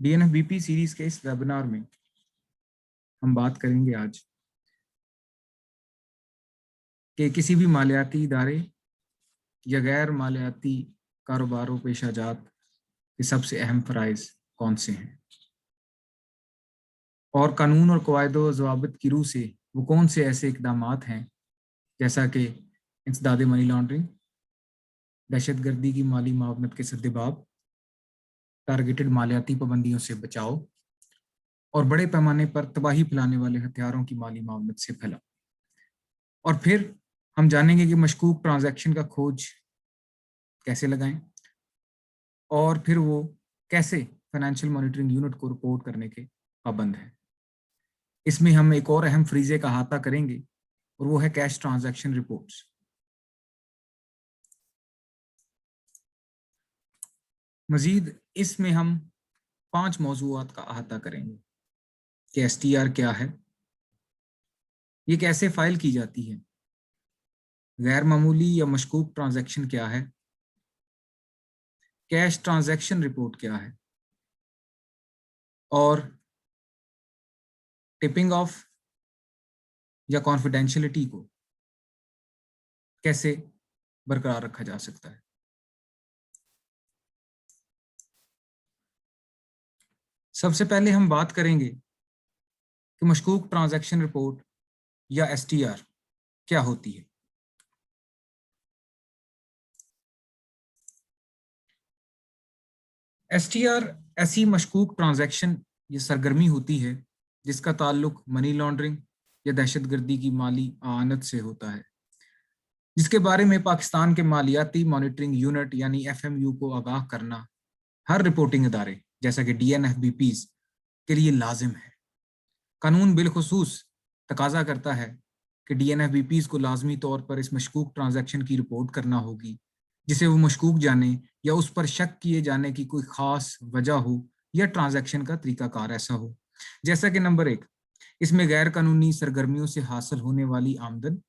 DNFBP series के इस webinar में हम बात करेंगे आज कि किसी भी मालियाती इदारे या गैर मालियाती कारोबारों पेशाजात के सबसे अहम फ़राइज़ कौन से हैं और कानून और कवायद व ज़वाबित की रूह से वो कौन से ऐसे इक़दामात हैं जैसा कि इंसदाद मनी लॉन्ड्रिंग, दहशतगर्दी की माली मुआवनत के सद्देबाब, टारगेटेड मालियाती पाबंदियों से बचाव और बड़े पैमाने पर तबाही फैलाने वाले हथियारों की माली मुआवनत से फैलाव। और फिर हम जानेंगे कि मशकूक ट्रांजैक्शन का खोज कैसे लगाएं और फिर वो कैसे फाइनेंशियल मॉनिटरिंग यूनिट को रिपोर्ट करने के पाबंद है। इसमें हम एक और अहम फरीजे का अहाता करेंगे और वो है कैश ट्रांजैक्शन रिपोर्ट्स। मजीद इसमें हम 5 मौज़ूआत का अहाता करेंगे कि STR क्या है, ये कैसे फाइल की जाती है, गैर मामूली या मशकूक ट्रांजैक्शन क्या है, कैश ट्रांजैक्शन रिपोर्ट क्या है और टिपिंग ऑफ या कॉन्फिडेंशियलिटी को कैसे बरकरार रखा जा सकता है। सबसे पहले हम बात करेंगे कि मशकूक ट्रांजैक्शन रिपोर्ट या STR क्या होती है। STR ऐसी मशकूक ट्रांजैक्शन या सरगर्मी होती है जिसका ताल्लुक मनी लॉन्ड्रिंग या दहशतगर्दी की माली आनत से होता है, जिसके बारे में पाकिस्तान के मालियाती मॉनिटरिंग यूनिट यानी FMU को आगाह करना हर रिपोर्टिंग इदारे जैसा कि DNFBPs के लिए लाजिम है। कानून बिलखुसूस तकाजा करता है कि DNFBPs को लाजमी तौर पर इस मशकूक ट्रांजैक्शन की रिपोर्ट करना होगी जिसे वो मशकूक जाने या उस पर शक किए जाने की कोई ख़ास वजह हो या ट्रांजैक्शन का तरीकाकार ऐसा हो। जैसा कि नंबर 1, इसमें गैर कानूनी सरगर्मियों से हासिल होने वाली आमदन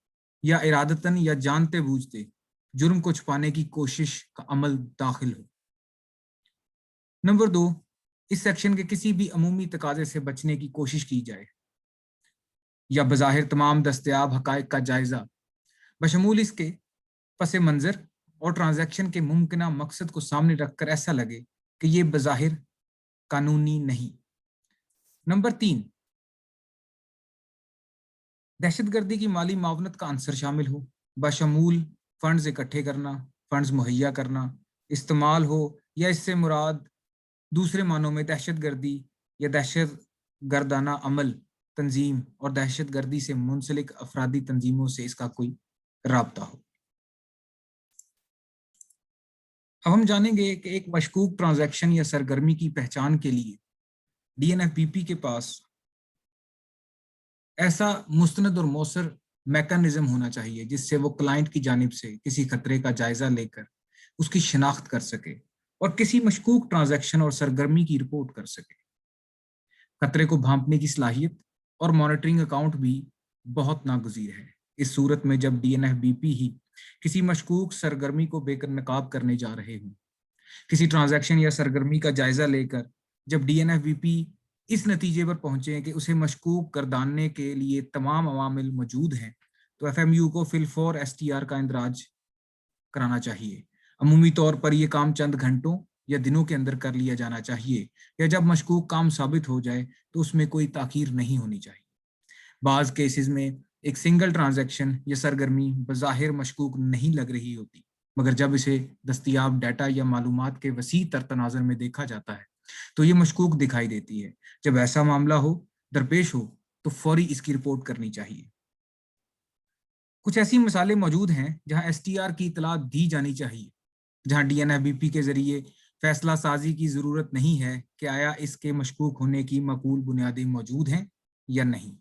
या इरादतन या जानते बूझते जुर्म को छुपाने की कोशिश का अमल दाखिल हो। नंबर 2, इस सेक्शन के किसी भी अमूमी तकाजे से बचने की कोशिश की जाए या बज़ाहिर तमाम दस्तयाब हक़ाइक़ का जायज़ा बशमूल इसके पस मंज़र और ट्रांजैक्शन के मुमकिना मकसद को सामने रखकर ऐसा लगे कि ये बज़ाहिर कानूनी नहीं। नंबर 3, दहशतगर्दी की माली मावनत का अंसर शामिल हो बशमूल फंड्स इकट्ठे करना, फंड्स मुहैया करना, इस्तेमाल हो या इससे मुराद दूसरे मानों में दहशतगर्दी या दहशत गर्दाना अमल, तंजीम और दहशतगर्दी से मुंसलिक अफरादी तंजीमों से इसका कोई राब्ता हो। अब हम जानेंगे कि एक मशकूक ट्रांजैक्शन या सरगर्मी की पहचान के लिए DNFBP के पास ऐसा मुस्तनद और मौसर मैकेनिज्म होना चाहिए जिससे वो क्लाइंट की जानिब से किसी खतरे का जायजा लेकर उसकी शिनाख्त कर सके और किसी मशकूक ट्रांजैक्शन और सरगर्मी की रिपोर्ट कर सके। खतरे को भांपने की सलाहियत और मॉनिटरिंग अकाउंट भी बहुत नागुज़ीर है। इस सूरत में जब DNFBP ही किसी मशकूक सरगर्मी को बेनकाब करने जा रहे हों, किसी ट्रांजैक्शन या सरगर्मी का जायजा लेकर जब DNFBP इस नतीजे पर पहुंचे कि उसे मशकूक गर्दानने के लिए तमाम अवामिल मौजूद हैं, तो FMU को फिलफौर STR का इंदराज कराना चाहिए। अमूमी तौर पर यह काम चंद घंटों या दिनों के अंदर कर लिया जाना चाहिए या जब मशकूक काम साबित हो जाए तो उसमें कोई ताखीर नहीं होनी चाहिए। बाज़ केसेस में एक सिंगल ट्रांजैक्शन या सरगर्मी बज़ाहिर मशकूक नहीं लग रही होती, मगर जब इसे दस्तयाब डाटा या मालूमात के वसी तर तनाज़र में देखा जाता है तो ये मशकूक दिखाई देती है। जब ऐसा मामला हो दरपेश हो तो फौरी इसकी रिपोर्ट करनी चाहिए। कुछ ऐसी मिसालें मौजूद हैं जहां STR की इतला दी जानी चाहिए, जहां DNFBP के जरिए फैसला साजी की ज़रूरत नहीं है कि आया इसके मशकूक होने की मकबूल बुनियादें मौजूद हैं या नहीं।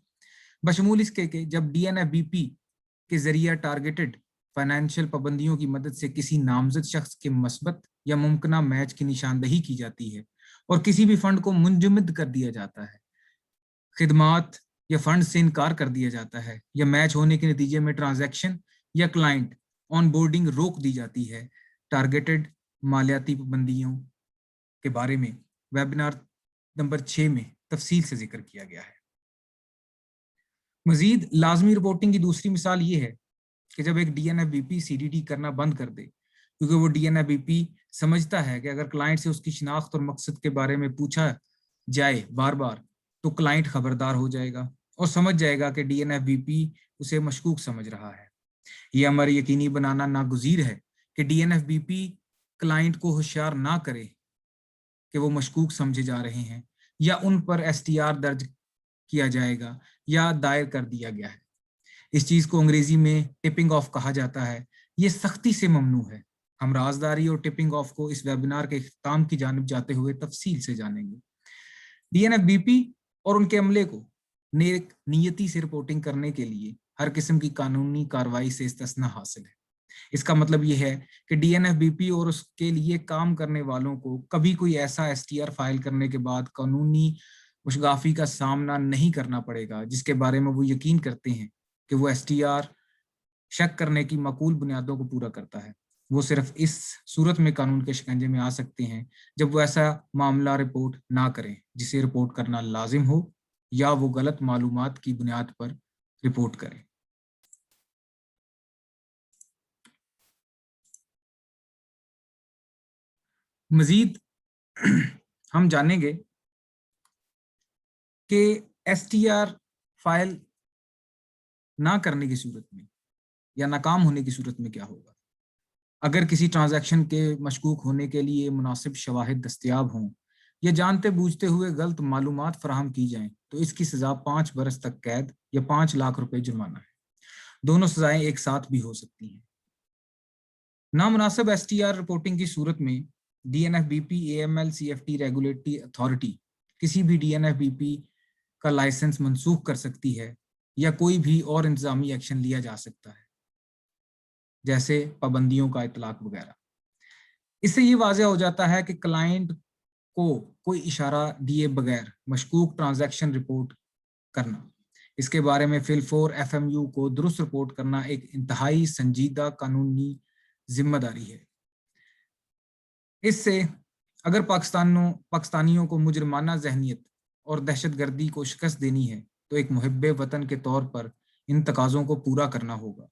बशमूल इसके कि जब DNFBP के जरिए टारगेटेड फाइनेंशियल पाबंदियों की मदद से किसी नामजद शख्स के मस्बत या मुमकिना मैच की निशानदही की जाती है और किसी भी फंड को मुंजमद कर दिया जाता है, खिदमात या फंड से इनकार कर दिया जाता है या मैच होने के नतीजे में ट्रांजैक्शन या क्लाइंट ऑन बोर्डिंग रोक दी जाती है, टारगेटेड मालियाती पाबंदियों के बारे में वेबिनार नंबर 6 में तफसील से जिक्र किया गया है। मजीद लाजमी रिपोर्टिंग की दूसरी मिसाल ये है कि जब एक DNFBP CDD करना बंद कर दे, क्योंकि वो DNFBP समझता है कि अगर क्लाइंट से उसकी शिनाख्त और मकसद के बारे में पूछा जाए बार बार तो क्लाइंट खबरदार हो जाएगा और समझ जाएगा कि DNFBP उसे मशकूक समझ रहा है। ये अमर यकीनी बनाना नागुज़ीर है कि DNFBP क्लाइंट को होशियार ना करे कि वो मशकूक समझे जा रहे हैं या उन पर STR दर्ज किया जाएगा या दायर कर दिया गया है। इस चीज को अंग्रेजी में टिपिंग ऑफ कहा जाता है। ये सख्ती से ममनू है। हम राजदारी और टिपिंग ऑफ को इस वेबिनार के इख्तिताम की जानिब जाते हुए तफसील से जानेंगे। DNFBP और उनके अमले को नेक नियति से रिपोर्टिंग करने के लिए हर किस्म की कानूनी कार्रवाई से इस्तिस्ना हासिल है। इसका मतलब यह है कि DNFBP और उसके लिए काम करने वालों को कभी कोई ऐसा STR फाइल करने के बाद कानूनी मुशगाफी का सामना नहीं करना पड़ेगा जिसके बारे में वो यकीन करते हैं कि वो STR शक करने की माकूल बुनियादों को पूरा करता है। वो सिर्फ इस सूरत में कानून के शिकंजे में आ सकते हैं जब वो ऐसा मामला रिपोर्ट ना करें जिसे रिपोर्ट करना लाजिम हो या वो गलत मालूमात की बुनियाद पर रिपोर्ट करें। मजीद हम जानेंगे कि STR फाइल ना करने की सूरत में या नाकाम होने की सूरत में क्या होगा। अगर किसी ट्रांजैक्शन के मशकूक होने के लिए मुनासिब शवाहिद दस्तयाब हों या जानते बूझते हुए गलत मालूमात फराहम की जाएं तो इसकी सज़ा 5 बरस तक कैद या 5 लाख रुपए जुर्माना है। दोनों सजाएं एक साथ भी हो सकती हैं। नामुनासिब STR रिपोर्टिंग की सूरत में DNFBP AML CFT regulatory authority किसी भी DNFBP का लाइसेंस मनसूख कर सकती है या कोई भी और इंतजामी एक्शन लिया जा सकता है जैसे पाबंदियों का इतलाक वगैरह। इससे ये वाज़ेह हो जाता है कि क्लाइंट को कोई इशारा दिए बगैर मशकूक ट्रांजैक्शन रिपोर्ट करना, इसके बारे में फिलफोर FMU को दुरुस्त रिपोर्ट करना एक इंतहाई संजीदा कानूनी जिम्मेदारी है। इससे अगर पाकिस्तानियों को मुजरमाना जहनियत और दहशतगर्दी को शिकस्त देनी है तो एक मुहिब्बे वतन के तौर पर इन तकाज़ों को पूरा करना होगा।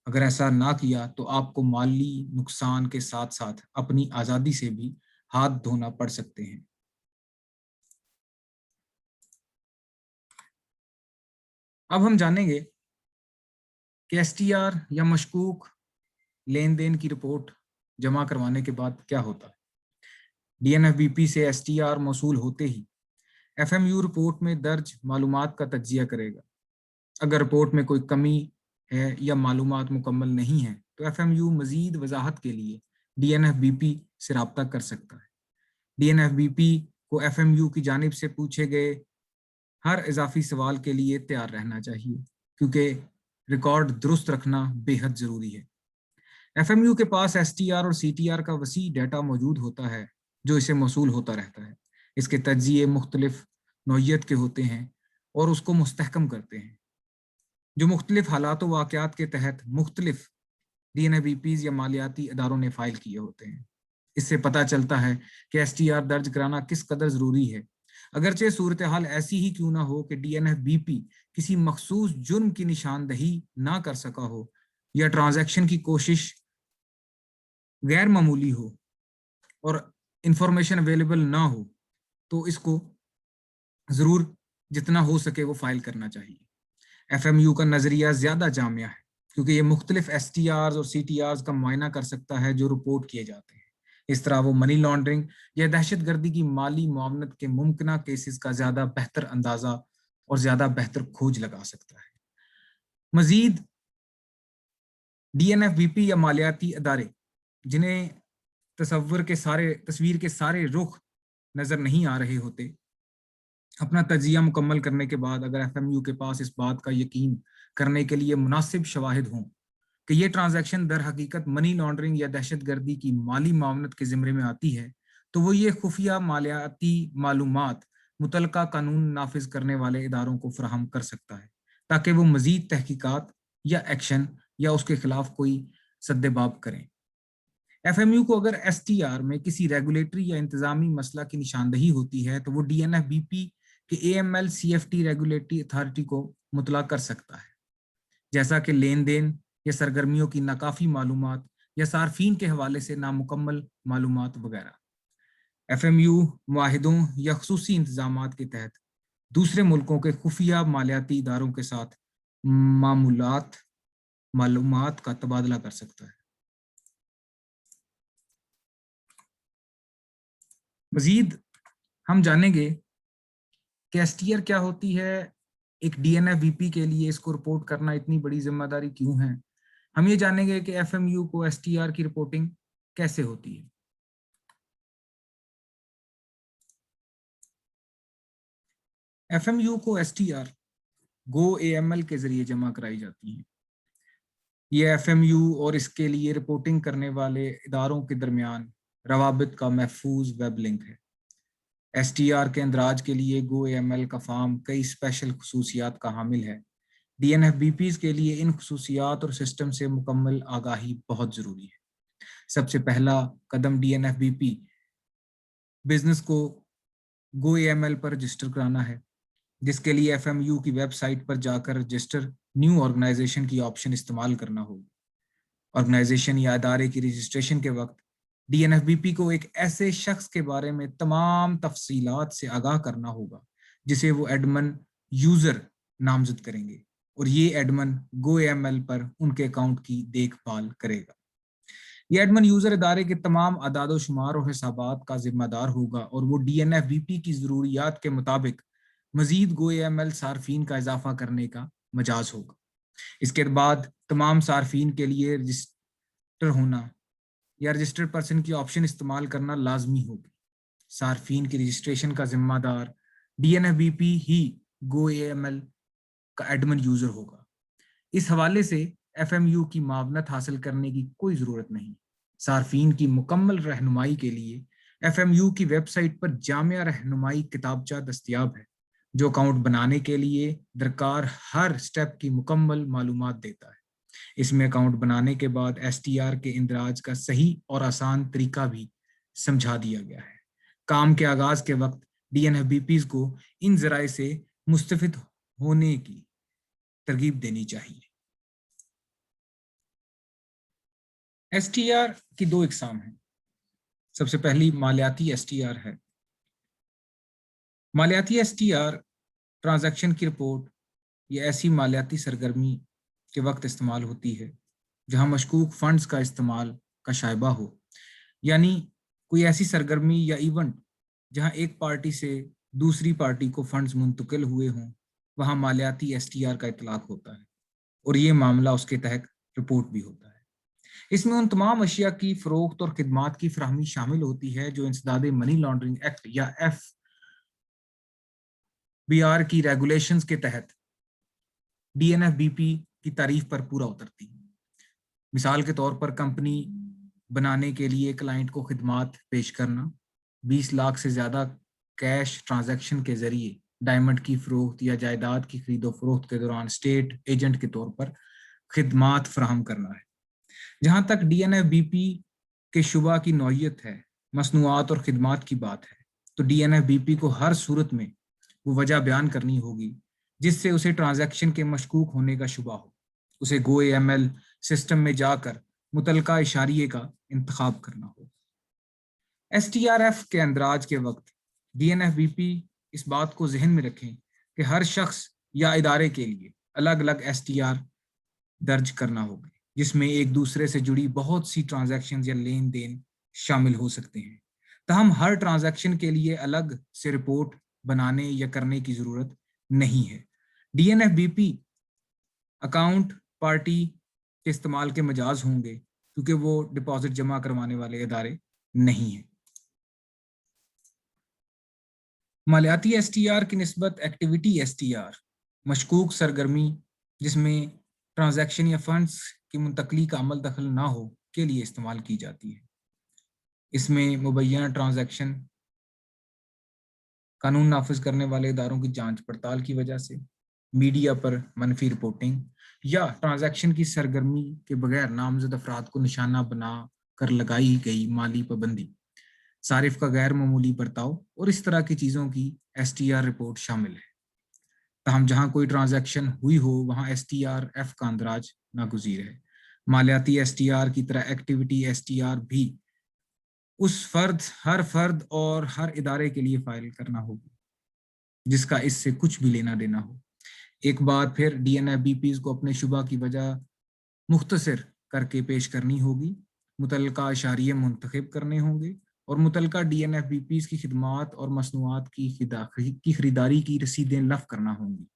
अगर ऐसा ना किया तो आपको माली नुकसान के साथ साथ अपनी आज़ादी से भी हाथ धोना पड़ सकते हैं। अब हम जानेंगे कि STR या मशकूक लेन देन की रिपोर्ट जमा करवाने के बाद क्या होता है। DNFBP से STR मौसूल होते ही FMU रिपोर्ट में दर्ज मालूमात का तज्जिया करेगा। अगर रिपोर्ट में कोई कमी है या मालूमात मुकम्मल नहीं है तो FMU मजीद वजाहत के लिए DNFBP से रब्ता कर सकता है। DNFBP को FMU की जानिब से पूछे गए हर इजाफी सवाल के लिए तैयार रहना चाहिए क्योंकि रिकॉर्ड दुरुस्त रखना बेहद ज़रूरी है। FMU के पास STR और CTR का वसी डाटा मौजूद होता है जो इसे मौसूल होता रहता है। इसके तज्जिए मुख्तलिफ नौइयत के होते हैं और उसको मुस्तहकम करते हैं जो मुख्तलिफ हालात व वाक़यात के तहत मुख्तलिफ DNFBPs या मालियाती इदारों ने फाइल किए होते हैं। इससे पता चलता है कि STR दर्ज कराना किस कदर ज़रूरी है, अगरचे सूरत हाल ऐसी ही क्यों ना हो कि DNFBP किसी मखसूस जुर्म की निशानदही ना कर सका हो या ट्रांजैक्शन की कोशिश गैर मामूली हो और इंफॉर्मेशन अवेलेबल ना हो तो इसको ज़रूर जितना हो सके वो फाइल करना चाहिए। FMU का नज़रिया ज़्यादा जामिया है क्योंकि ये मुख्तलिफ STRs और CTRs का मुआयना कर सकता है जो रिपोर्ट किए जाते हैं। इस तरह वो मनी लॉन्ड्रिंग या दहशतगर्दी की माली मुआवनत के मुमकिन केसेस का ज़्यादा बेहतर अंदाज़ा और ज़्यादा बेहतर खोज लगा सकता है। मज़ीद DNFBP या मालियाती अदारे जिन्हें तस्वीर के सारे रुख नज़र नहीं आ रहे होते, अपना तजिया मुकम्मल करने के बाद अगर FMU के पास इस बात का यकीन करने के लिए मुनासिब शवाहिद हों कि ये ट्रांजैक्शन दर हकीकत मनी लॉन्ड्रिंग या दहशतगर्दी की माली मामनत के ज़िम्मे में आती है तो वो ये खुफिया मालियाती मालूमात मुतलका कानून नाफिज करने वाले इदारों को फराहम कर सकता है ताकि वो मजीद तहकीकात या एक्शन या उसके खिलाफ कोई सद्देबाब करें। FMU کو اگر STR میں کسی ریگولیٹری یا انتظامی مسئلہ کی نشاندہی ہوتی ہے تو وہ DNFBP کہ AML CFT ریگولیٹری اتھارٹی کو مطلع کر سکتا ہے، جیسا کہ لین دین یا سرگرمیوں کی ناکافی معلومات یا صارفین کے حوالے سے نامکمل معلومات وغیرہ۔ FMU معاہدوں یا خصوصی انتظامات کے تحت دوسرے ملکوں کے خفیہ مالیاتی اداروں کے ساتھ معلومات کا تبادلہ کر سکتا ہے۔ مزید ہم جانیں گے کہ STR کیا ہوتی ہے، ایک DNFBP کے لیے اس کو رپورٹ کرنا اتنی بڑی ذمہ داری کیوں ہے۔ ہم یہ جانیں گے کہ FMU کو STR کی رپورٹنگ کیسے ہوتی ہے۔ FMU کو STR گو AML کے ذریعے جمع کرائی جاتی ہیں۔ یہ FMU اور اس کے لیے رپورٹنگ کرنے والے اداروں کے درمیان روابط کا محفوظ ویب لنک ہے۔ STR کے اندراج کے لیے گو AML کا فارم کئی اسپیشل خصوصیات کا حامل ہے۔ DNFBPs کے لیے ان خصوصیات اور سسٹم سے مکمل آگاہی بہت ضروری ہے۔ سب سے پہلا قدم DNFBP بزنس کو گو AML پر رجسٹر کرانا ہے، جس کے لیے FMU کی ویب سائٹ پر جا کر رجسٹر نیو آرگنائزیشن کی آپشن استعمال کرنا ہوگا۔ آرگنائزیشن یا ادارے کی رجسٹریشن کے وقت DNFBP کو ایک ایسے شخص کے بارے میں تمام تفصیلات سے آگاہ کرنا ہوگا جسے وہ ایڈمن یوزر نامزد کریں گے، اور یہ ایڈمن گو AML پر ان کے اکاؤنٹ کی دیکھ بھال کرے گا۔ یہ ایڈمن یوزر ادارے کے تمام اعداد و شمار اور حسابات کا ذمہ دار ہوگا، اور وہ DNFBP کی ضروریات کے مطابق مزید گو AML صارفین کا اضافہ کرنے کا مجاز ہوگا۔ اس کے بعد تمام صارفین کے لیے رجسٹر ہونا یا رجسٹر پرسن کی آپشن استعمال کرنا لازمی ہوگی۔ صارفین کی رجسٹریشن کا ذمہ دار DNFBP ہی گو AML کا ایڈمن یوزر ہوگا۔ اس حوالے سے FMU کی معاونت حاصل کرنے کی کوئی ضرورت نہیں۔ صارفین کی مکمل رہنمائی کے لیے FMU کی ویب سائٹ پر جامع رہنمائی کتابچہ دستیاب ہے، جو اکاؤنٹ بنانے کے لیے درکار ہر سٹیپ کی مکمل معلومات دیتا ہے۔ اس میں اکاؤنٹ بنانے کے بعد STR کے اندراج کا صحیح اور آسان طریقہ بھی سمجھا دیا گیا ہے۔ کام کے آغاز کے وقت DNFBPs کو ان ذرائع سے مستفید ہونے کی ترغیب دینی چاہیے۔ STR کی دو اقسام ہیں۔ سب سے پہلی مالیاتی STR ہے۔ مالیاتی STR ٹرانزیکشن کی رپورٹ یہ ایسی مالیاتی سرگرمی کے وقت استعمال ہوتی ہے جہاں مشکوک فنڈز کا استعمال کا شائبہ ہو، یعنی کوئی ایسی سرگرمی یا ایونٹ جہاں ایک پارٹی سے دوسری پارٹی کو فنڈز منتقل ہوئے ہوں، وہاں مالیاتی STR کا اطلاق ہوتا ہے، اور یہ معاملہ اس کے تحت رپورٹ بھی ہوتا ہے۔ اس میں ان تمام اشیاء کی فروخت اور خدمات کی فراہمی شامل ہوتی ہے جو انسداد منی لانڈرنگ ایکٹ یا FBR کی ریگولیشنز کے تحت DNFBP کی تعریف پر پورا اترتی ہے۔ مثال کے طور پر کمپنی بنانے کے لیے کلائنٹ کو خدمات پیش کرنا، 20 لاکھ سے زیادہ کیش ٹرانزیکشن کے ذریعے ڈائمنڈ کی فروخت یا جائیداد کی خرید و فروخت کے دوران اسٹیٹ ایجنٹ کے طور پر خدمات فراہم کرنا ہے۔ جہاں تک DNFBP کے شعبہ کی نوعیت ہے، مصنوعات اور خدمات کی بات ہے، تو DNFBP کو ہر صورت میں وہ وجہ بیان کرنی ہوگی جس سے اسے ٹرانزیکشن کے مشکوک ہونے کا شبہ ہو۔ اسے گو AML سسٹم میں جا کر متعلقہ اشاریے کا انتخاب کرنا ہوگا۔ STRF کے اندراج کے وقت DNFBP اس بات کو ذہن میں رکھیں کہ ہر شخص یا ادارے کے لیے الگ الگ STR درج کرنا ہوگا، جس میں ایک دوسرے سے جڑی بہت سی ٹرانزیکشن یا لین دین شامل ہو سکتے ہیں۔ تاہم ہر ٹرانزیکشن کے لیے الگ سے رپورٹ بنانے یا کرنے کی ضرورت نہیں ہے۔ DNFBP اکاؤنٹ پارٹی کے استعمال کے مجاز ہوں گے کیونکہ وہ ڈپازٹ جمع کروانے والے ادارے نہیں ہیں۔ مالیاتی STR کی نسبت ایکٹیویٹی STR مشکوک سرگرمی جس میں ٹرانزیکشن یا فنڈز کی منتقلی کا عمل دخل نہ ہو کے لیے استعمال کی جاتی ہے۔ اس میں مبینہ ٹرانزیکشن قانون نافذ کرنے والے اداروں کی جانچ پڑتال کی وجہ سے، میڈیا پر منفی رپورٹنگ یا ٹرانزیکشن کی سرگرمی کے بغیر نامزد افراد کو نشانہ بنا कर लगाई गई माली पाबंदी, सारिफ का गैर मामूली बर्ताव और इस तरह की चीज़ों की STR रिपोर्ट शामिल है। तहम जहां कोई ट्रांजैक्शन हुई हो वहां STRF का अंदराज नागुज़ीर है। मालियाती STR की तरह एक्टिविटी STR भी हर फर्द और हर इदारे के लिए फाइल करना होगी जिसका इससे कुछ भी लेना देना हो। एक बार फिर DNFBPs को अपने शुबा की वजह मुख्तसर करके पेश करनी होगी, मुतलका अशारिये मुंतखब करने होंगे और मुतलका DNFBPs की खिदमात और मसनूआत की खरीदारी की रसीदें लफ करना होंगी।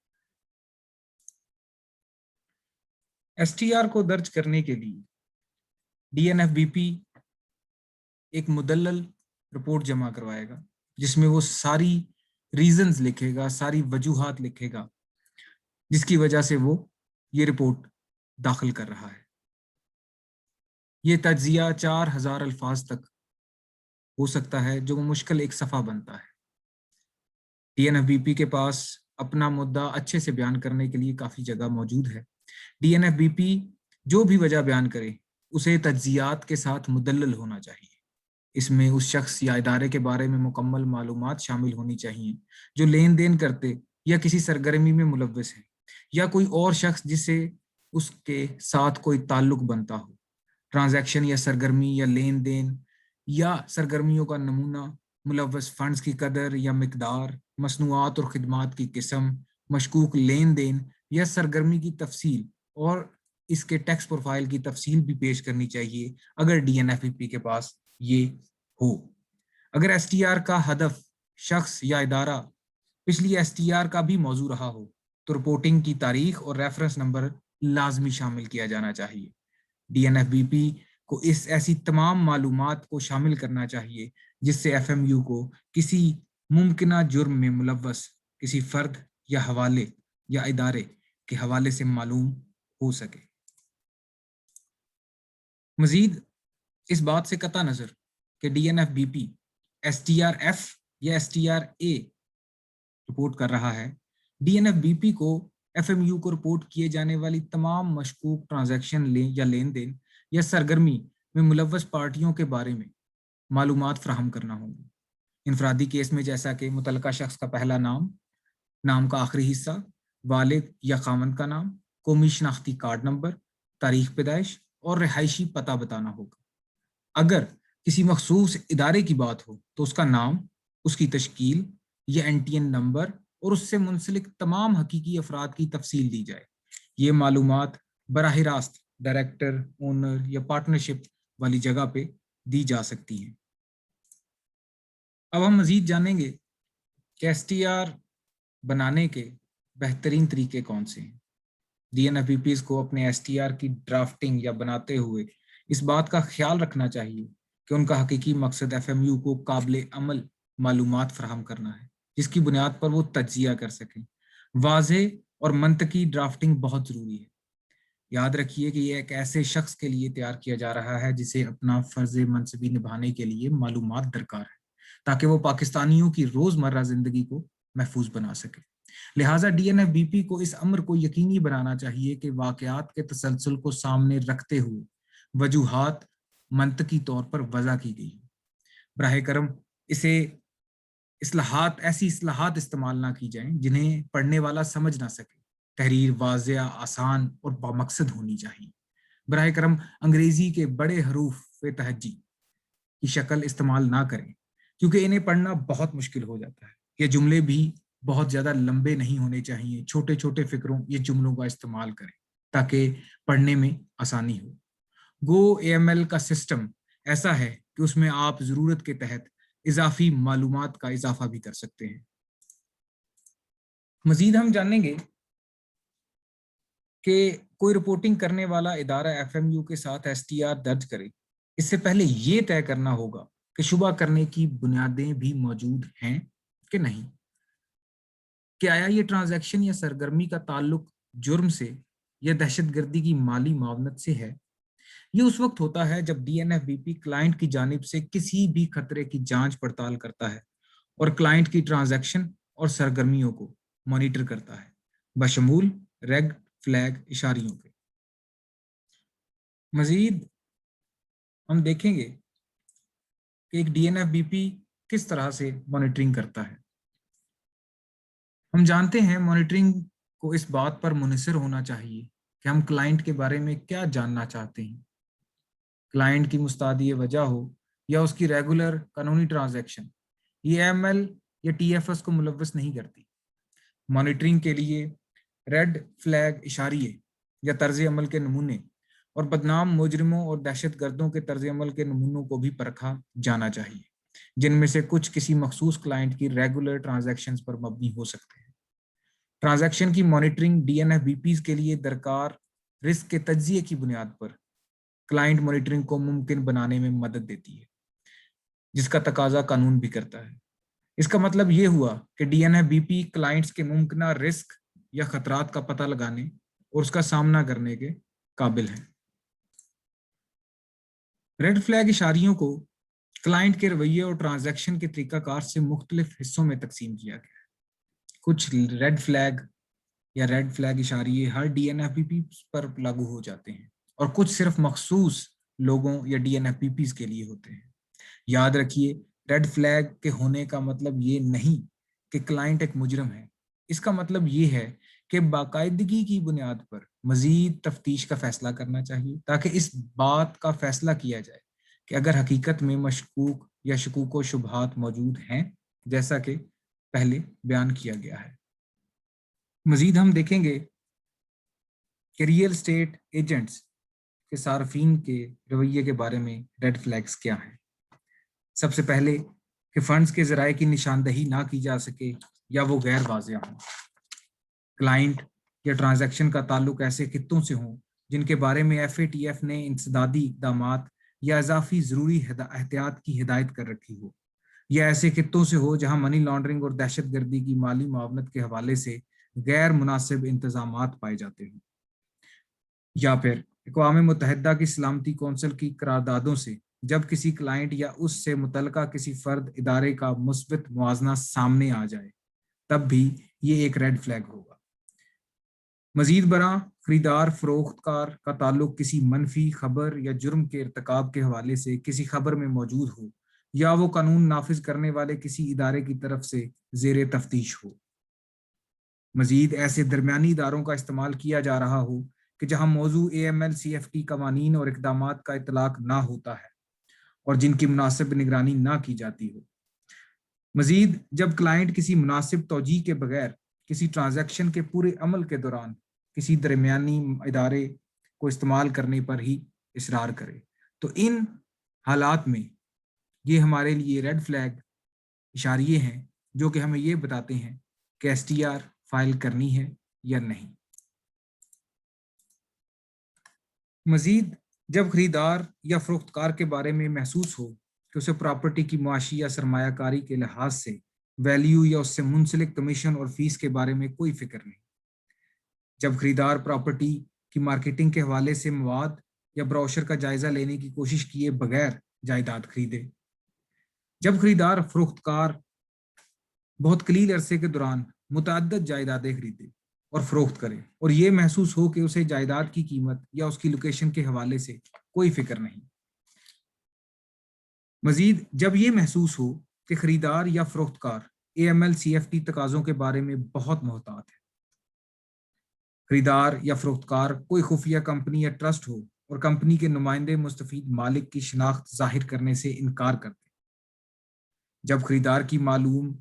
STR को दर्ज करने के लिए DNFBP एक मुदल्लल रिपोर्ट जमा करवाएगा जिसमें वो सारी रीजंस लिखेगा, सारी वजूहात लिखेगा जिसकी वजह से वो ये रिपोर्ट दाखिल कर रहा है। ये तज्जिया 4000 अल्फाज तक हो सकता है जो मुश्किल एक सफ़ा बनता है। DNFBP के पास अपना मुद्दा अच्छे से बयान करने के लिए काफ़ी जगह मौजूद है। DNFBP जो भी वजह बयान करे उसे तज्जियात के साथ मुदल्लल होना चाहिए। इसमें उस शख्स या इदारे के बारे में मुकम्मल मालूमात शामिल होनी चाहिए जो लेन देन करते या किसी सरगर्मी में मुलव्वस है, या कोई और शख्स जिससे उसके साथ कोई ताल्लुक बनता हो। ट्रांजैक्शन या सरगर्मी या लेन देन या सरगर्मियों का नमूना, मुलव्वस फंड्स की कदर या मिकदार, मसनूआत और खिदमात की किस्म, मशकूक लेन देन या सरगर्मी की तफसील और इसके टैक्स प्रोफाइल की तफसील भी पेश करनी चाहिए अगर DNFBP के पास ये हो। अगर STR का हदफ शख्स या इदारा पिछली STR का भी मौजू रहा हो तो रिपोर्टिंग की तारीख और रेफरेंस नंबर लाजमी शामिल किया जाना चाहिए। DNFBP को इस ऐसी तमाम मालूमात को शामिल करना चाहिए जिससे FMU को किसी मुमकिना जुर्म में मुलव्वस किसी फर्द या हवाले या इदारे के हवाले से मालूम हो सके। मजीद इस बात से कता नजर कि DNFBP STRF या STRA रिपोर्ट कर रहा है, DNFBP को FMU को रिपोर्ट किए जाने वाली तमाम मशकूक ट्रांजैक्शन या लेन देन या सरगर्मी में मुलव्वस पार्टियों के बारे में मालूमात फराहम करना होगी। इनफरादी केस में जैसा कि मुतलका शख्स का पहला नाम, नाम का आखिरी हिस्सा, वालिद या खामन का नाम, कौमी शनाख्ती कार्ड नंबर, तारीख पैदाइश और रिहायशी पता बताना होगा। अगर किसी मखसूस इदारे की बात हो तो उसका नाम, उसकी तश्कील या NTN नंबर और उससे मुंसलिक तमाम हकीकी अफराद की तफसील दी जाए। ये मालूमात बराह रास्त डायरेक्टर, ओनर या पार्टनरशिप वाली जगह पे दी जा सकती हैं। अब हम मजीद जानेंगे कि STR बनाने के बेहतरीन तरीके कौन से हैं। DNFBPs को अपने STR की ड्राफ्टिंग या बनाते हुए इस बात का ख्याल रखना चाहिए कि उनका हकीकी मकसद FMU को काबिल अमल मालूमात फराहम करना है जिसकी बुनियाद पर वो तज्जिया कर सकें। वाज़ेह और मंतकी ड्राफ्टिंग बहुत ज़रूरी है। याद रखिए कि यह एक ऐसे शख्स के लिए तैयार किया जा रहा है जिसे अपना फ़र्ज़ मनसबी निभाने के लिए मालूमात दरकार है ताकि वो पाकिस्तानियों की रोज़मर्रा ज़िंदगी को महफूज बना सके। लिहाजा DNFBP को इस अमर को यकीनी बनाना चाहिए कि वाक़यात के तसलसल को सामने रखते हुए वजूहात मंतकी तौर पर वज़ा की गई। बराह करम ऐसी इस्लाहात इस्तेमाल ना की जाएं जिन्हें पढ़ने वाला समझ ना सके। तहरीर वाज़ेह, आसान और बामकसद होनी चाहिए। बराह करम अंग्रेजी के बड़े हरूफ तहज्जी की शक्ल इस्तेमाल ना करें क्योंकि इन्हें पढ़ना बहुत मुश्किल हो जाता है। ये जुमले भी बहुत ज़्यादा लंबे नहीं होने चाहिए। छोटे छोटे फिक्रों ये जुमलों का इस्तेमाल करें ताकि पढ़ने में आसानी हो। गो AML का सिस्टम ऐसा है कि उसमें आप ज़रूरत के तहत इजाफी मालूमात का इजाफा भी कर सकते हैं। मजीद हम जानेंगे कि कोई रिपोर्टिंग करने वाला इदारा FMU के साथ STR दर्ज करे, इससे पहले ये तय करना होगा कि शुबा करने की बुनियादें भी मौजूद हैं कि नहीं, कि आया ये ट्रांजैक्शन या सरगर्मी का ताल्लुक जुर्म से या दहशतगर्दी की माली मावनत से है। ये उस वक्त होता है जब DNFBP क्लाइंट की जानिब से किसी भी खतरे की जांच पड़ताल करता है और क्लाइंट की ट्रांजैक्शन और सरगर्मियों को मॉनिटर करता है बशमूल रेड फ्लैग इशारियों के। मजीद हम देखेंगे कि एक DNFBP किस तरह से मॉनिटरिंग करता है। हम जानते हैं मॉनिटरिंग को इस बात पर मुनहसर होना चाहिए कि हम क्लाइंट के बारे में क्या जानना चाहते हैं। क्लाइंट की मुस्तादी वजह हो या उसकी रेगुलर कानूनी ट्रांजैक्शन, ये AML या TFS को मुलव्वस नहीं करती। मॉनिटरिंग के लिए रेड फ्लैग इशारिये या तर्ज अमल के नमूने और बदनाम मुजरिमों और दहशतगर्दों के तर्ज अमल के नमूनों को भी परखा जाना चाहिए, जिनमें से कुछ किसी मखसूस क्लाइंट की रेगुलर ट्रांजैक्शंस पर मबनी हो सकते हैं। ट्रांजैक्शन की मॉनिटरिंग DNFBPs के लिए दरकार रिस्क के तज्जिए की बुनियाद पर क्लाइंट मॉनिटरिंग को मुमकिन बनाने में मदद देती है, जिसका तकाजा कानून भी करता है। इसका मतलब ये हुआ कि DNFBP क्लाइंट्स के मुमकिन रिस्क या खतरात का पता लगाने और उसका सामना करने के काबिल है। रेड फ्लैग इशारियों को क्लाइंट के रवैये और ट्रांजैक्शन के तरीकाकार से मुख्तलिफ हिस्सों में तकसीम किया गया है। कुछ रेड फ्लैग इशारिये हर DNFBP पर लागू हो जाते हैं और कुछ सिर्फ मखसूस लोगों या DNFBPs के लिए होते हैं। याद रखिए, रेड फ्लैग के होने का मतलब ये नहीं कि क्लाइंट एक मुजरिम है। इसका मतलब ये है कि बाकायदगी की बुनियाद पर मजीद तफ्तीश का फैसला करना चाहिए, ताकि इस बात का फैसला किया जाए कि अगर हकीकत में मशकूक या शकूक व शुबहात मौजूद हैं, जैसा कि पहले बयान किया गया है। मजीद हम देखेंगे कि रियल स्टेट एजेंट्स के सार्फिन के रवैये के बारे में रेड फ्लैग्स क्या हैं। सबसे पहले कि फंड्स के ज़राए की निशानदही ना की जा सके या वो गैर वाज़ेह हों। क्लाइंट या ट्रांजैक्शन का ताल्लुक ऐसे खित्तों से हों जिनके बारे में FATF ने इंसदादी इक़दामात या इजाफी ज़रूरी एहतियात की हिदायत कर रखी हो, या ऐसे खित्तों से हो जहां मनी लॉन्ड्रिंग और दहशतगर्दी की माली मुआवनत के हवाले से गैर मुनासिब इंतजामात पाए जाते हों, या फिर अक़वाम मुत्तहिदा की सलामती कौंसिल की करारदादों से जब किसी क्लाइंट या उससे मुतल्लिका किसी फर्द इदारे का मुस्बित मुआजना सामने आ जाए, तब भी ये एक रेड फ्लैग होगा। मजीद बरा खरीदार फरोख्तकार का ताल्लुक किसी मनफी खबर या जुर्म के इर्तिकाब के हवाले से किसी खबर में मौजूद हो, या वो कानून नाफिज करने वाले किसी इदारे की तरफ से जेर तफ्तीश हो। मजीद ऐसे दरमियानी इदारों का इस्तेमाल किया जा रहा हो कि जहां मौजू AML CFT कवानीन और इक़दामात का इतलाक ना होता है और जिनकी मुनासिब निगरानी ना की जाती हो। मजीद जब क्लाइंट किसी मुनासिब तौजीह के बगैर किसी ट्रांजैक्शन के पूरे अमल के दौरान किसी दरमियानी इदारे को इस्तेमाल करने पर ही इसरार करे, तो इन हालात में ये हमारे लिए रेड फ्लैग इशारिये हैं जो कि हमें ये बताते हैं कि STR फाइल करनी है या नहीं। मजीद जब खरीदार या फरोख्तकार के बारे में महसूस हो कि उसे प्रॉपर्टी की मुआशी या सरमायाकारी के लिहाज से वैल्यू या उससे मुंसलिक कमीशन और फीस के बारे में कोई फिक्र नहीं, जब खरीदार प्रॉपर्टी की मार्केटिंग के हवाले से मवाद या ब्रोशर का जायजा लेने की कोशिश किए बगैर जायदाद खरीदे, जब खरीदार फरोख्तकार बहुत कलील अरसे के दौरान मुतअद्दिद जायदादें खरीदे और फरोख्त करे और ये महसूस हो कि उसे जायदाद की कीमत या उसकी लोकेशन के हवाले से कोई फिक्र नहीं। मजीद जब ये महसूस हो कि खरीदार या फरोख्तकार AML CFT तकाज़ों के बारे में बहुत मोहतात है। खरीदार या फरोख्तकार कोई खुफिया कंपनी या ट्रस्ट हो और कंपनी के नुमाइंदे मुस्तफीद मालिक की शिनाख्त जाहिर करने से इनकार करते, जब खरीदार की मालूम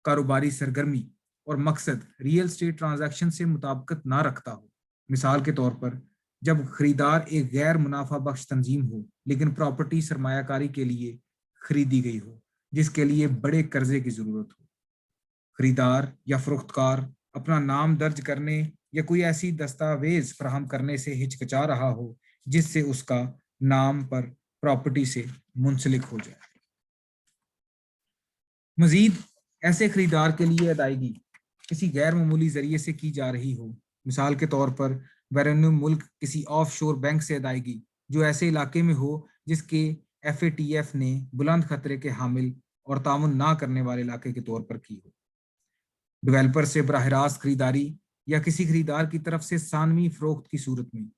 कारोबारी सरगर्मी और मकसद रियल स्टेट ट्रांजैक्शन से मुताबिकत ना रखता हो। मिसाल के तौर पर जब खरीदार एक गैर मुनाफा बख्श तंजीम हो लेकिन प्रॉपर्टी सरमायाकारी के लिए खरीदी गई हो जिसके लिए बड़े कर्जे की जरूरत हो। खरीदार या फरोख्तकार अपना नाम दर्ज करने या कोई ऐसी दस्तावेज फराहम करने से हिचकिचा रहा हो जिससे उसका नाम पर प्रॉपर्टी से मुंसलिक हो जाए। मजीद ऐसे खरीदार के लिए अदायगी किसी गैर मामूली जरिए से की जा रही हो, मिसाल के तौर पर बैरून मुल्क किसी ऑफ शोर बैंक से अदायगी जो ऐसे इलाके में हो जिसके FATF ने बुलंद खतरे के हामिल और तामुन ना करने वाले इलाके के तौर पर की हो। डेवलपर से बराह रास्त खरीदारी या किसी खरीदार की तरफ से सानवी फरोख्त की सूरत में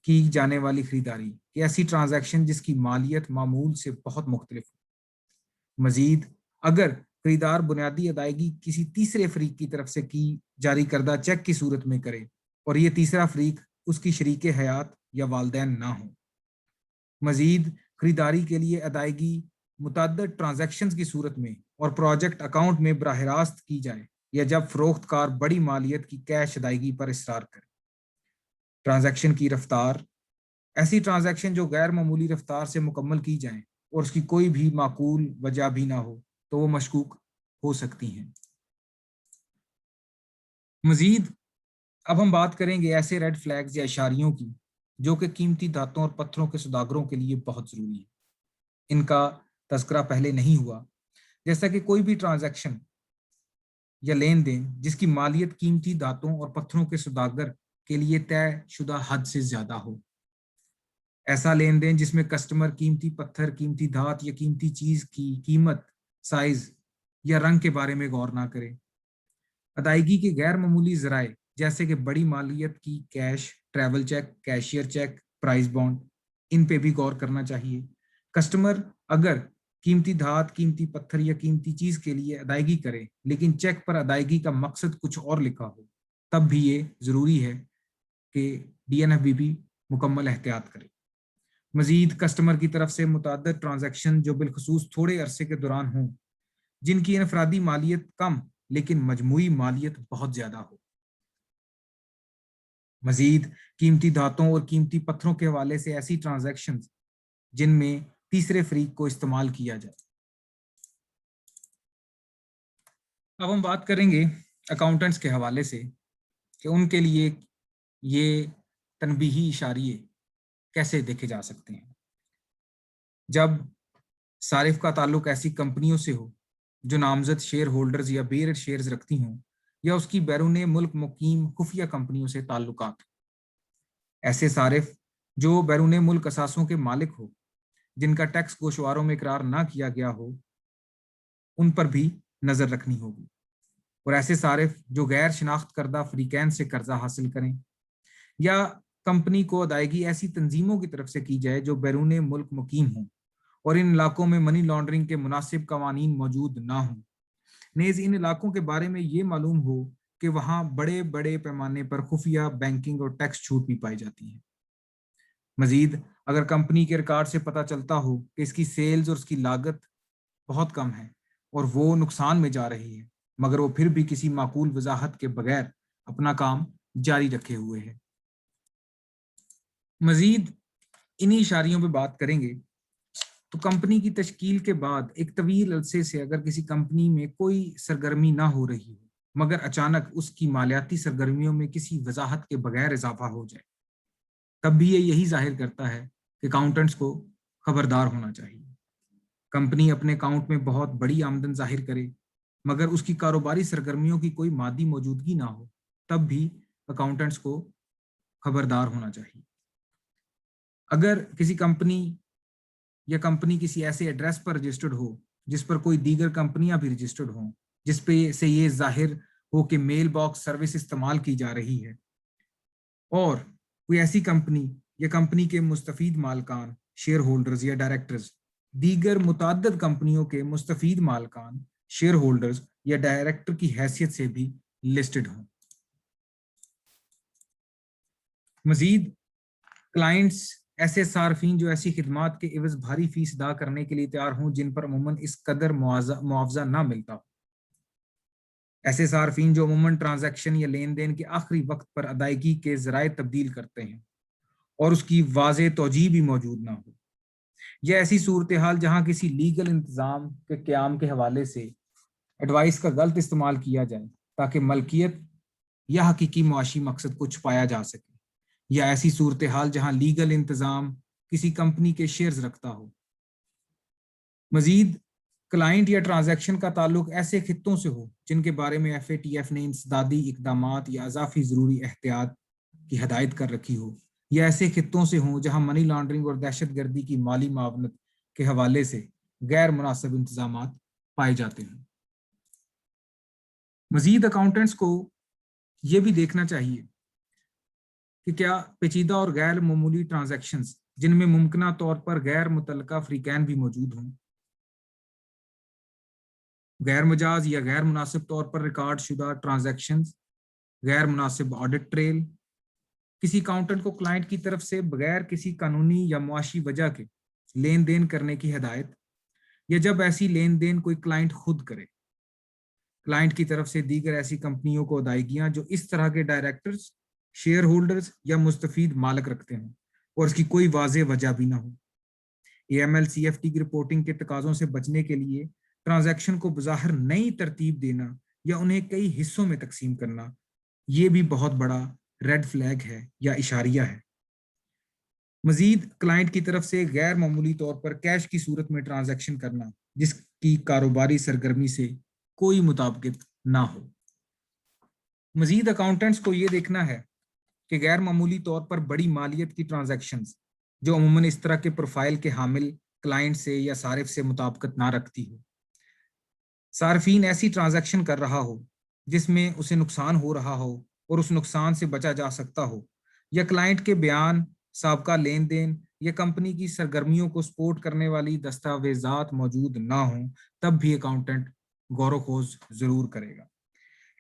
کی جانے والی خریداری کہ ایسی ٹرانزیکشن جس کی مالیت معمول سے بہت مختلف ہو۔ مزید اگر خریدار بنیادی ادائیگی کسی تیسرے فریق کی طرف سے کی جاری کردہ چیک کی صورت میں کرے اور یہ تیسرا فریق اس کی شریک حیات یا والدین نہ ہو۔ مزید خریداری کے لیے ادائیگی متعدد ٹرانزیکشنز کی صورت میں اور پروجیکٹ اکاؤنٹ میں براہ راست کی جائے یا جب فروخت کار بڑی مالیت کی کیش ادائیگی پر اصرار کرے۔ ٹرانزیکشن کی رفتار، ایسی ٹرانزیکشن جو غیر معمولی رفتار سے مکمل کی جائیں اور اس کی کوئی بھی معقول وجہ بھی نہ ہو تو وہ مشکوک ہو سکتی ہیں۔ مزید اب ہم بات کریں گے ایسے ریڈ فلیگز یا اشاریوں کی جو کہ قیمتی دھاتوں اور پتھروں کے سوداگروں کے لیے بہت ضروری ہے۔ ان کا تذکرہ پہلے نہیں ہوا، جیسا کہ کوئی بھی ٹرانزیکشن یا لین دین جس کی مالیت قیمتی دھاتوں اور پتھروں کے سوداگر کے لیے طے شدہ حد سے زیادہ ہو۔ ایسا لین دین جس میں کسٹمر قیمتی پتھر، قیمتی دھات یا قیمتی چیز کی قیمت، سائز یا رنگ کے بارے میں غور نہ کرے۔ ادائیگی کے غیر معمولی ذرائع جیسے کہ بڑی مالیت کی cash, travel cheque, cashier cheque, prize bond, ان پہ بھی غور کرنا چاہیے۔ کسٹمر اگر قیمتی دھات، قیمتی پتھر یا قیمتی چیز کے لیے ادائیگی کرے لیکن چیک پر ادائیگی کا مقصد کچھ اور لکھا ہو، تب بھی یہ ضروری ہے کہ D N F B P مکمل احتیاط کرے۔ مزید کسٹمر کی طرف سے متعدد ٹرانزیکشن جو بالخصوص تھوڑے عرصے کے دوران ہوں، جن کی انفرادی مالیت کم لیکن مجموعی مالیت بہت زیادہ ہو۔ مزید قیمتی دھاتوں اور قیمتی پتھروں کے حوالے سے ایسی ٹرانزیکشن جن میں تیسرے فریق کو استعمال کیا جائے۔ اب ہم بات کریں گے اکاؤنٹنٹس کے حوالے سے کہ ان کے لیے یہ تنبیہی اشاریے کیسے دیکھے جا سکتے ہیں۔ جب صارف کا تعلق ایسی کمپنیوں سے ہو جو نامزد شیئر ہولڈرز یا بیئر شیئرز رکھتی ہوں یا اس کی بیرون ملک مقیم خفیہ کمپنیوں سے تعلقات، ایسے صارف جو بیرون ملک اثاثوں کے مالک ہو جن کا ٹیکس گوشواروں میں اقرار نہ کیا گیا ہو، ان پر بھی نظر رکھنی ہوگی۔ اور ایسے صارف جو غیر شناخت کردہ فریقین سے قرضہ حاصل کریں یا کمپنی کو ادائیگی ایسی تنظیموں کی طرف سے کی جائے جو بیرون ملک مقیم ہوں اور ان علاقوں میں منی لانڈرنگ کے مناسب قوانین موجود نہ ہوں، نیز ان علاقوں کے بارے میں یہ معلوم ہو کہ وہاں بڑے بڑے پیمانے پر خفیہ بینکنگ اور ٹیکس چھوٹ بھی پائی جاتی ہیں۔ مزید اگر کمپنی کے ریکارڈ سے پتہ چلتا ہو کہ اس کی سیلز اور اس کی لاگت بہت کم ہے اور وہ نقصان میں جا رہی ہے، مگر وہ پھر بھی کسی معقول وضاحت کے بغیر اپنا کام جاری رکھے ہوئے ہے۔ مزید انہی اشاریوں پہ بات کریں گے تو کمپنی کی تشکیل کے بعد ایک طویل عرصے سے اگر کسی کمپنی میں کوئی سرگرمی نہ ہو رہی ہو مگر اچانک اس کی مالیاتی سرگرمیوں میں کسی وضاحت کے بغیر اضافہ ہو جائے، تب بھی یہ یہی ظاہر کرتا ہے کہ اکاؤنٹنٹس کو خبردار ہونا چاہیے۔ کمپنی اپنے اکاؤنٹ میں بہت بڑی آمدن ظاہر کرے مگر اس کی کاروباری سرگرمیوں کی کوئی مادی موجودگی نہ ہو، تب بھی اکاؤنٹنٹس کو خبردار ہونا چاہیے۔ اگر کسی کمپنی یا کمپنی کسی ایسے ایڈریس پر رجسٹرڈ ہو جس پر کوئی دیگر کمپنیاں بھی رجسٹرڈ ہوں، جس پہ سے یہ ظاہر ہو کہ میل باکس سروس استعمال کی جا رہی ہے، اور کوئی ایسی کمپنی یا کمپنی کے مستفید مالکان، شیئر ہولڈرز یا ڈائریکٹرز دیگر متعدد کمپنیوں کے مستفید مالکان، شیئر ہولڈرز یا ڈائریکٹر کی حیثیت سے بھی لسٹڈ ہوں۔ مزید کلائنٹس ایسے صارفین جو ایسی خدمات کے عوض بھاری فیس ادا کرنے کے لیے تیار ہوں جن پر عموماً اس قدر معاوضہ نہ ملتا ہو۔ ایسے صارفین جو عموماً ٹرانزیکشن یا لین دین کے آخری وقت پر ادائیگی کے ذرائع تبدیل کرتے ہیں اور اس کی واضح توجیہ بھی موجود نہ ہو، یا ایسی صورتحال جہاں کسی لیگل انتظام کے قیام کے حوالے سے ایڈوائس کا غلط استعمال کیا جائے تاکہ ملکیت یا حقیقی معاشی مقصد کو چھپایا جا سکے، یا ایسی صورتحال جہاں لیگل انتظام کسی کمپنی کے شیئرز رکھتا ہو۔ مزید کلائنٹ یا ٹرانزیکشن کا تعلق ایسے خطوں سے ہو جن کے بارے میں ایف اے ٹی ایف نے انسدادی اقدامات یا اضافی ضروری احتیاط کی ہدایت کر رکھی ہو، یا ایسے خطوں سے ہوں جہاں منی لانڈرنگ اور دہشت گردی کی مالی معاونت کے حوالے سے غیر مناسب انتظامات پائے جاتے ہیں۔ مزید اکاؤنٹنٹس کو یہ بھی دیکھنا چاہیے کہ کیا پیچیدہ اور غیر معمولی ٹرانزیکشنز جن میں ممکنہ طور پر غیر متعلقہ فریقین بھی موجود ہوں، غیر مجاز یا غیر مناسب طور پر ریکارڈ شدہ ٹرانزیکشنز، غیر مناسب آڈٹ ٹریل، کسی اکاؤنٹنٹ کو کلائنٹ کی طرف سے بغیر کسی قانونی یا معاشی وجہ کے لین دین کرنے کی ہدایت، یا جب ایسی لین دین کوئی کلائنٹ خود کرے، کلائنٹ کی طرف سے دیگر ایسی کمپنیوں کو ادائیگیاں جو اس طرح کے ڈائریکٹرز، شیئر ہولڈرز یا مستفید مالک رکھتے ہیں اور اس کی کوئی واضح وجہ بھی نہ ہو۔ AML-CFT کی رپورٹنگ کے تقاضوں سے بچنے کے لیے ٹرانزیکشن کو بظاہر نئی ترتیب دینا یا انہیں کئی حصوں میں تقسیم کرنا، یہ بھی بہت بڑا ریڈ فلیگ ہے یا اشاریہ ہے۔ مزید کلائنٹ کی طرف سے غیر معمولی طور پر کیش کی صورت میں ٹرانزیکشن کرنا جس کی کاروباری سرگرمی سے کوئی مطابقت نہ ہو۔ مزید اکاؤنٹنٹس کو یہ دیکھنا ہے کہ غیر معمولی طور پر بڑی مالیت کی ٹرانزیکشنز جو عموماً اس طرح کے پروفائل کے حامل کلائنٹ سے یا صارف سے مطابقت نہ رکھتی ہو، صارفین ایسی ٹرانزیکشن کر رہا ہو جس میں اسے نقصان ہو رہا ہو اور اس نقصان سے بچا جا سکتا ہو، یا کلائنٹ کے بیان، سابقہ لین دین یا کمپنی کی سرگرمیوں کو سپورٹ کرنے والی دستاویزات موجود نہ ہوں، تب بھی اکاؤنٹنٹ غور و خوض ضرور کرے گا۔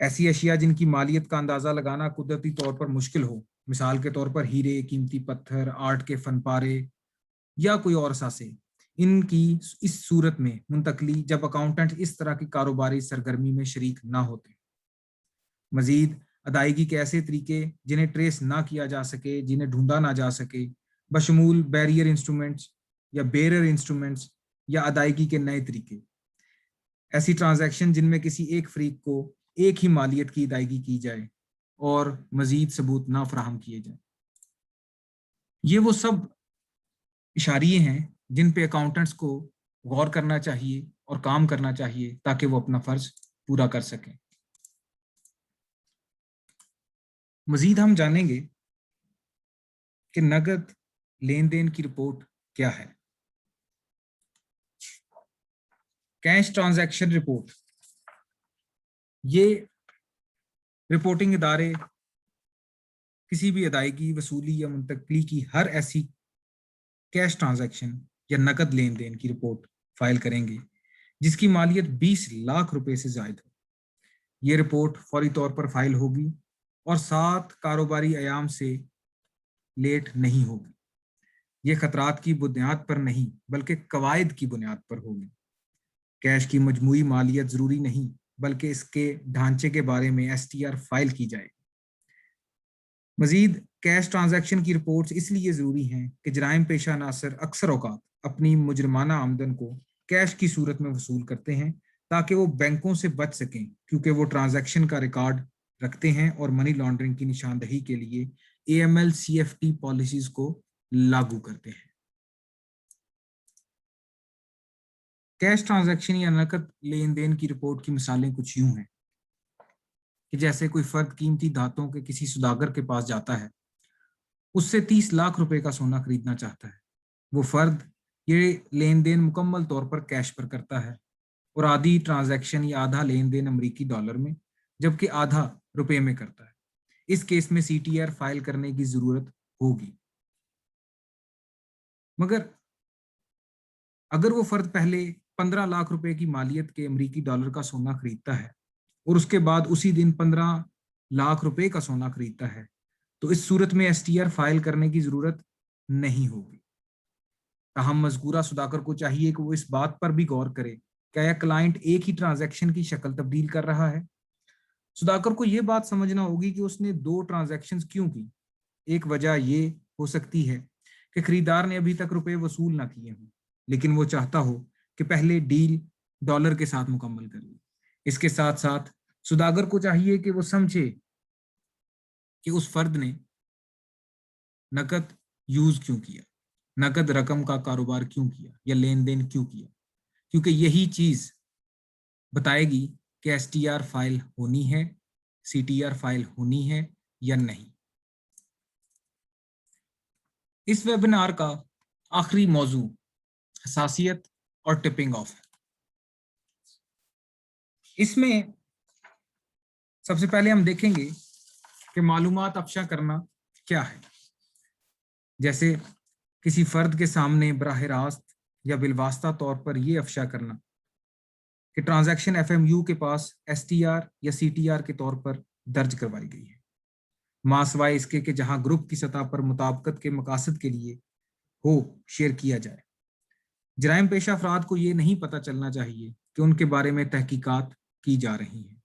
ایسی اشیاء جن کی مالیت کا اندازہ لگانا قدرتی طور پر مشکل ہو، مثال کے طور پر ہیرے، قیمتی پتھر، آرٹ کے فن پارے یا کوئی اور اثاثے، ان کی اس صورت میں منتقلی جب اکاؤنٹنٹ اس طرح کی کاروباری سرگرمی میں شریک نہ ہوتے۔ مزید ادائیگی کے ایسے طریقے جنہیں ٹریس نہ کیا جا سکے، جنہیں ڈھونڈا نہ جا سکے، بشمول بیریئر انسٹرومنٹس یا بیرر انسٹرومنٹس یا ادائیگی کے نئے طریقے، ایسی ٹرانزیکشن جن میں کسی ایک فریق کو ایک ہی مالیت کی ادائیگی کی جائے اور مزید ثبوت نہ فراہم کیے جائیں۔ یہ وہ سب اشاریے ہیں جن پہ اکاؤنٹنٹس کو غور کرنا چاہیے اور کام کرنا چاہیے تاکہ وہ اپنا فرض پورا کر سکیں۔ مزید ہم جانیں گے کہ نقد لین دین کی رپورٹ کیا ہے۔ کیش ٹرانزیکشن رپورٹ، یہ رپورٹنگ ادارے کسی بھی ادائیگی، وصولی یا منتقلی کی ہر ایسی کیش ٹرانزیکشن یا نقد لین دین کی رپورٹ فائل کریں گے جس کی مالیت 20 لاکھ روپے سے زائد ہو۔ یہ رپورٹ فوری طور پر فائل ہوگی اور 7 کاروباری ایام سے لیٹ نہیں ہوگی۔ یہ خطرات کی بنیاد پر نہیں بلکہ قواعد کی بنیاد پر ہوگی۔ کیش کی مجموعی مالیت ضروری نہیں بلکہ اس کے ڈھانچے کے بارے میں STR فائل کی جائے۔ مزید کیش ٹرانزیکشن کی رپورٹس اس لیے ضروری ہیں کہ جرائم پیشہ عناصر اکثر اوقات اپنی مجرمانہ آمدن کو کیش کی صورت میں وصول کرتے ہیں تاکہ وہ بینکوں سے بچ سکیں، کیونکہ وہ ٹرانزیکشن کا ریکارڈ رکھتے ہیں اور منی لانڈرنگ کی نشاندہی کے لیے AML-CFT پالیسیز کو لاگو کرتے ہیں۔ کیش ٹرانزیکشن یا نقد لین دین کی رپورٹ کی مثالیں کچھ یوں ہیں کہ جیسے کوئی فرد قیمتی دھاتوں کے کسی سوداگر کے پاس جاتا ہے، اس سے 30 لاکھ روپے کا سونا خریدنا چاہتا ہے۔ وہ فرد یہ لین دین مکمل طور پر کیش پر کرتا ہے اور آدھی ٹرانزیکشن یا آدھا لین دین امریکی ڈالر میں جبکہ آدھا روپے میں کرتا ہے۔ اس کیس میں CTR فائل کرنے کی ضرورت ہوگی۔ مگر اگر وہ فرد پہلے 15 لاکھ روپے کی مالیت کے امریکی ڈالر کا سونا خریدتا ہے اور اس کے بعد اسی دن 15 لاکھ روپے کا سونا خریدتا ہے تو اس صورت میں STR فائل کرنے کی ضرورت نہیں ہوگی۔ تاہم مذکورہ صداقر کو چاہیے کہ وہ اس بات پر بھی غور کرے کہ کیا کلائنٹ ایک ہی ٹرانزیکشن کی شکل تبدیل کر رہا ہے۔ صداقر کو یہ بات سمجھنا ہوگی کہ اس نے 2 ٹرانزیکشنز کیوں کی۔ ایک وجہ یہ ہو سکتی ہے کہ خریدار نے ابھی تک روپے وصول نہ کیے ہوں، لیکن وہ چاہتا ہو کہ پہلے ڈیل ڈالر کے ساتھ مکمل کر لے۔ اس کے ساتھ ساتھ صداگر کو چاہیے کہ وہ سمجھے کہ اس فرد نے نقد یوز کیوں کیا، نقد رقم کا کاروبار کیوں کیا یا لین دین کیوں کیا، کیونکہ یہی چیز بتائے گی کہ STR فائل ہونی ہے، CTR فائل ہونی ہے یا نہیں۔ اس ویبینار کا آخری موضوع حساسیت اور ٹپنگ آف ہے۔ اس میں سب سے پہلے ہم دیکھیں گے کہ معلومات افشا کرنا کیا ہے، جیسے کسی فرد کے سامنے براہ راست یا بالواسطہ طور پر یہ افشا کرنا کہ ٹرانزیکشن ایف ایم یو کے پاس ایس ٹی آر یا سی ٹی آر کے طور پر درج کروائی گئی ہے، ماں سوائے اس کے کہ جہاں گروپ کی سطح پر مطابقت کے مقاصد کے لیے ہو شیئر کیا جائے۔ جرائم پیشہ افراد کو یہ نہیں پتہ چلنا چاہیے کہ ان کے بارے میں تحقیقات کی جا رہی ہیں۔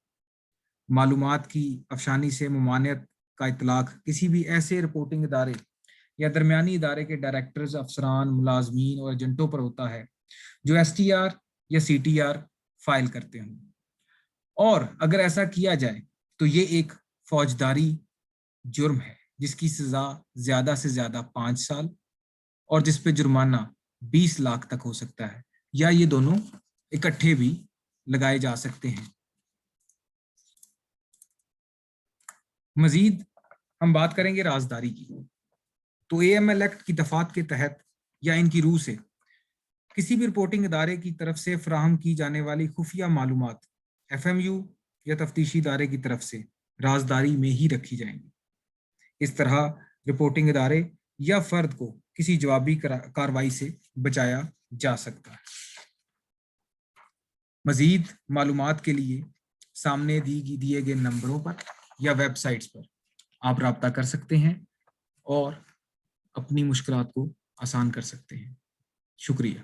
معلومات کی افشانی سے ممانعت کا اطلاق کسی بھی ایسے رپورٹنگ ادارے یا درمیانی ادارے کے ڈائریکٹرز، افسران، ملازمین اور ایجنٹوں پر ہوتا ہے جو ایس ٹی آر یا سی ٹی آر فائل کرتے ہوں، اور اگر ایسا کیا جائے تو یہ ایک فوجداری جرم ہے جس کی سزا زیادہ سے زیادہ 5 سال اور جس پہ جرمانہ 20 لاکھ تک ہو سکتا ہے، یا یہ دونوں اکٹھے بھی لگائے جا سکتے ہیں۔ مزید ہم بات کریں گے رازداری کی۔ تو اے ایم ایل ایکٹ کی دفعات کے تحت یا ان کی روح سے کسی بھی رپورٹنگ ادارے کی طرف سے فراہم کی جانے والی خفیہ معلومات ایف ایم یو یا تفتیشی ادارے کی طرف سے رازداری میں ہی رکھی جائیں گی۔ اس طرح رپورٹنگ ادارے یا فرد کو کسی جوابی کارروائی سے بچایا جا سکتا ہے۔ مزید معلومات کے لیے سامنے دیے گئے نمبروں پر یا ویب سائٹس پر آپ رابطہ کر سکتے ہیں اور اپنی مشکلات کو آسان کر سکتے ہیں۔ شکریہ۔